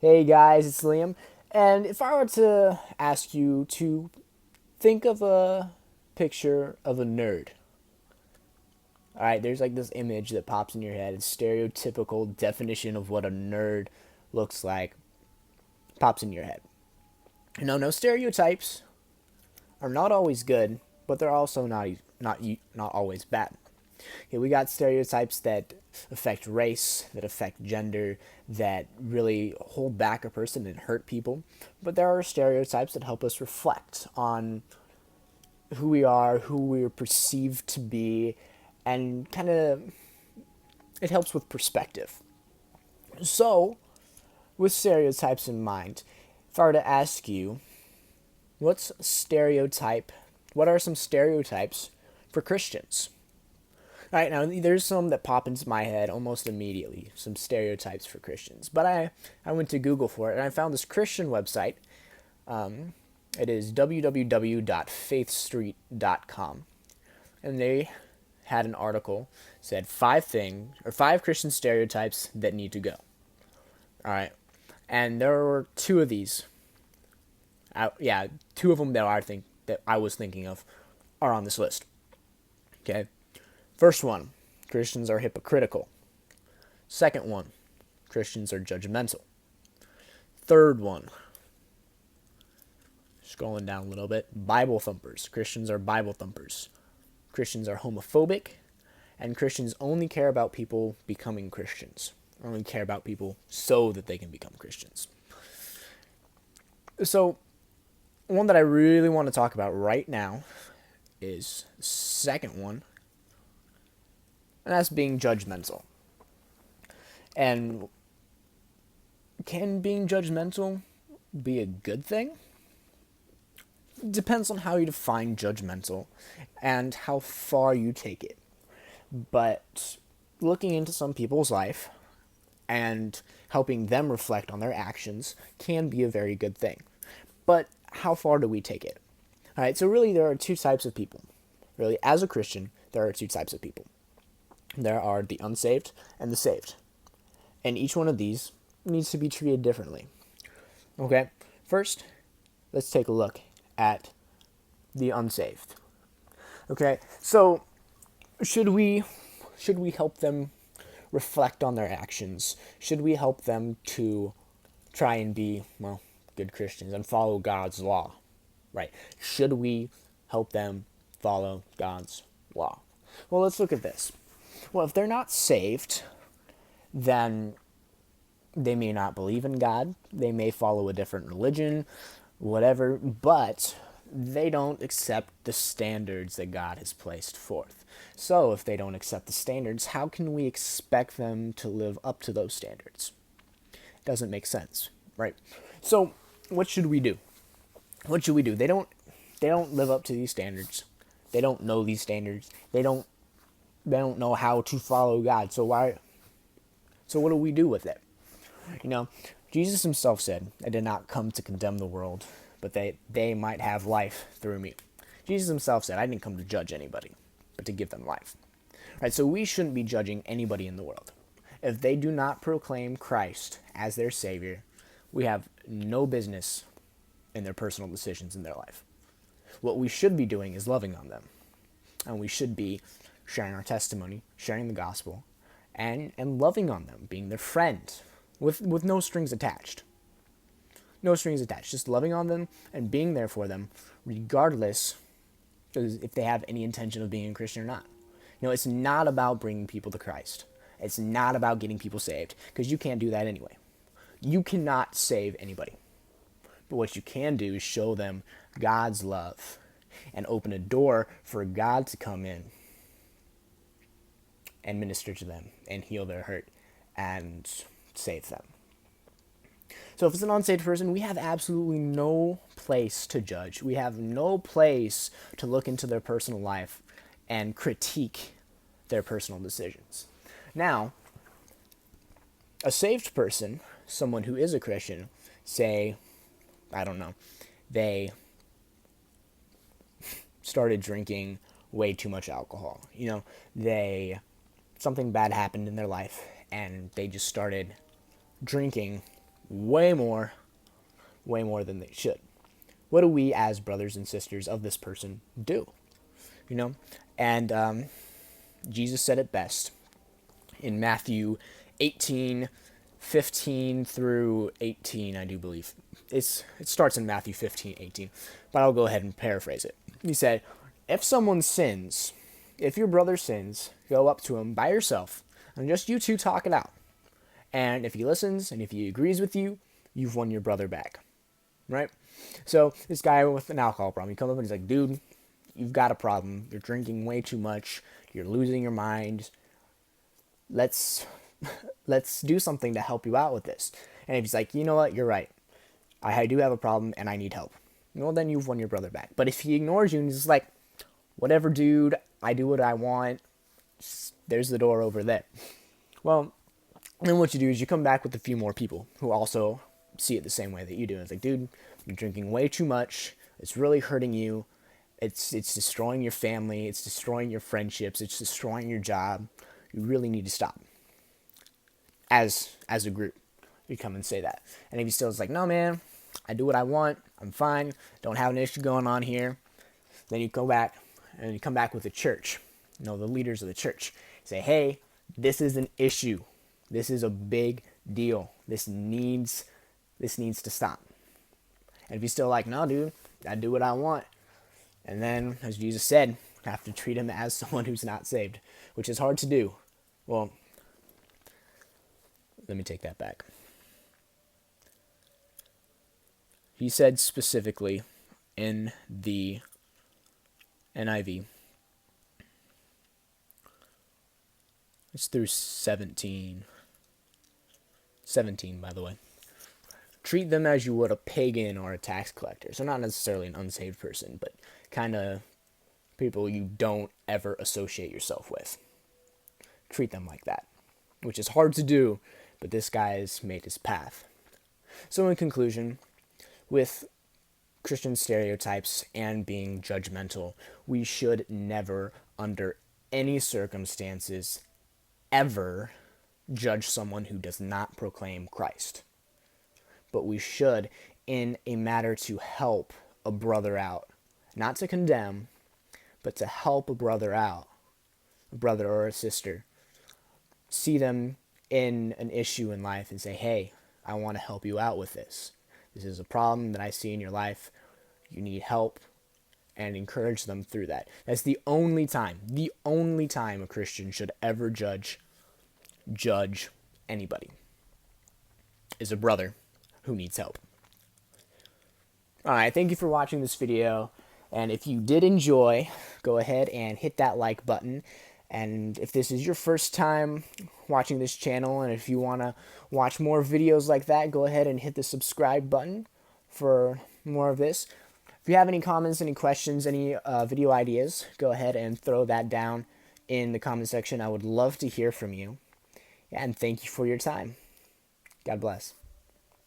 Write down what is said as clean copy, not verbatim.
Hey guys, it's Liam. And if I were to ask you to think of a picture of a nerd, all right, there's like this image that pops in your head. It's stereotypical definition of what a nerd looks like pops in your head. No, stereotypes are not always good, but they're also not always bad. Okay, we got stereotypes that affect race, that affect gender, that really hold back a person and hurt people. But there are stereotypes that help us reflect on who we are, who we're perceived to be, and kind of it helps with perspective. So, with stereotypes in mind, if I were to ask you, what's stereotype? What are some stereotypes for Christians? All right, now there's some that pop into my head almost immediately, some stereotypes for Christians. But I went to Google for it and I found this Christian website. It is www.faithstreet.com. And they had an article said five Christian stereotypes that need to go. All right. And there were two of these. Two of them that I was thinking of are on this list. Okay. First one, Christians are hypocritical. Second one, Christians are judgmental. Third one, scrolling down a little bit, Bible thumpers. Christians are Bible thumpers. Christians are homophobic, and Christians only care about people becoming Christians. Only care about people so that they can become Christians. So, one that I really want to talk about right now is the second one, and that's being judgmental. And can being judgmental be a good thing? It depends on how you define judgmental and how far you take it. But looking into some people's life and helping them reflect on their actions can be a very good thing. But how far do we take it? All right, so really there are two types of people. Really, as a Christian, there are two types of people. There are the unsaved and the saved. And each one of these needs to be treated differently. Okay, first, let's take a look at the unsaved. Okay, so should we help them reflect on their actions? Should we help them to try and be, well, good Christians and follow God's law? Right. Should we help them follow God's law? Well, let's look at this. Well, if they're not saved, then they may not believe in God. They may follow a different religion, whatever, but they don't accept the standards that God has placed forth. So if they don't accept the standards, how can we expect them to live up to those standards? It doesn't make sense, right? So what should we do? What should we do? They don't live up to these standards. They don't know these standards. They don't know how to follow God. So what do we do with it? Jesus himself said, "I did not come to condemn the world, but they might have life through me." Jesus himself said, "I didn't come to judge anybody, but to give them life." Right? So we shouldn't be judging anybody in the world. If they do not proclaim Christ as their Savior, we have no business in their personal decisions in their life. What we should be doing is loving on them. And we should be sharing our testimony, sharing the gospel, and loving on them, being their friend, with no strings attached. No strings attached. Just loving on them and being there for them, regardless if they have any intention of being a Christian or not. It's not about bringing people to Christ. It's not about getting people saved, because you can't do that anyway. You cannot save anybody. But what you can do is show them God's love and open a door for God to come in and minister to them and heal their hurt and save them. So if it's an unsaved person, we have absolutely no place to judge. We have no place to look into their personal life and critique their personal decisions. Now, a saved person, someone who is a Christian, say, I don't know, they started drinking way too much alcohol. Something bad happened in their life and they just started drinking way more, way more than they should. What do we as brothers and sisters of this person do? You know? And Jesus said it best in Matthew 18:15 through 18, I do believe. It starts in Matthew 15:18, but I'll go ahead and paraphrase it. He said, if someone sins, if your brother sins, go up to him by yourself, and just you two talk it out. And if he listens, and if he agrees with you, you've won your brother back. Right? So this guy with an alcohol problem, he comes up and he's like, dude, you've got a problem. You're drinking way too much. You're losing your mind. Let's do something to help you out with this. And if he's like, you know what, you're right. I do have a problem and I need help. Well, then you've won your brother back. But if he ignores you and he's just like, whatever, dude, I do what I want. There's the door over there. Well, then what you do is you come back with a few more people who also see it the same way that you do. It's like, dude, you're drinking way too much. It's really hurting you. It's destroying your family. It's destroying your friendships. It's destroying your job. You really need to stop. As a group, you come and say that. And if he still is like, no, man, I do what I want. I'm fine. Don't have an issue going on here. Then you go back and you come back with the church. You know, the leaders of the church. Say, hey, this is an issue. This is a big deal. This needs to stop. And if he's still like, no, dude, I do what I want. And then, as Jesus said, have to treat him as someone who's not saved, which is hard to do. Well, let me take that back. He said specifically in the NIV, it's through 17, by the way. Treat them as you would a pagan or a tax collector. So not necessarily an unsaved person, but kind of people you don't ever associate yourself with. Treat them like that, which is hard to do, but this guy has made his path. So in conclusion, with Christian stereotypes and being judgmental, we should never, under any circumstances, ever judge someone who does not proclaim Christ. But we should, in a matter to help a brother out, not to condemn, but to help a brother out, a brother or a sister, see them in an issue in life and say, hey, I want to help you out with this. This is a problem that I see in your life. You need help, and encourage them through that. That's the only time a Christian should ever judge anybody, is a brother who needs help. Alright, thank you for watching this video, and if you did enjoy, go ahead and hit that like button. And if this is your first time watching this channel, and if you want to watch more videos like that, go ahead and hit the subscribe button for more of this. If you have any comments, any questions, any video ideas, go ahead and throw that down in the comment section. I would love to hear from you. And thank you for your time. God bless.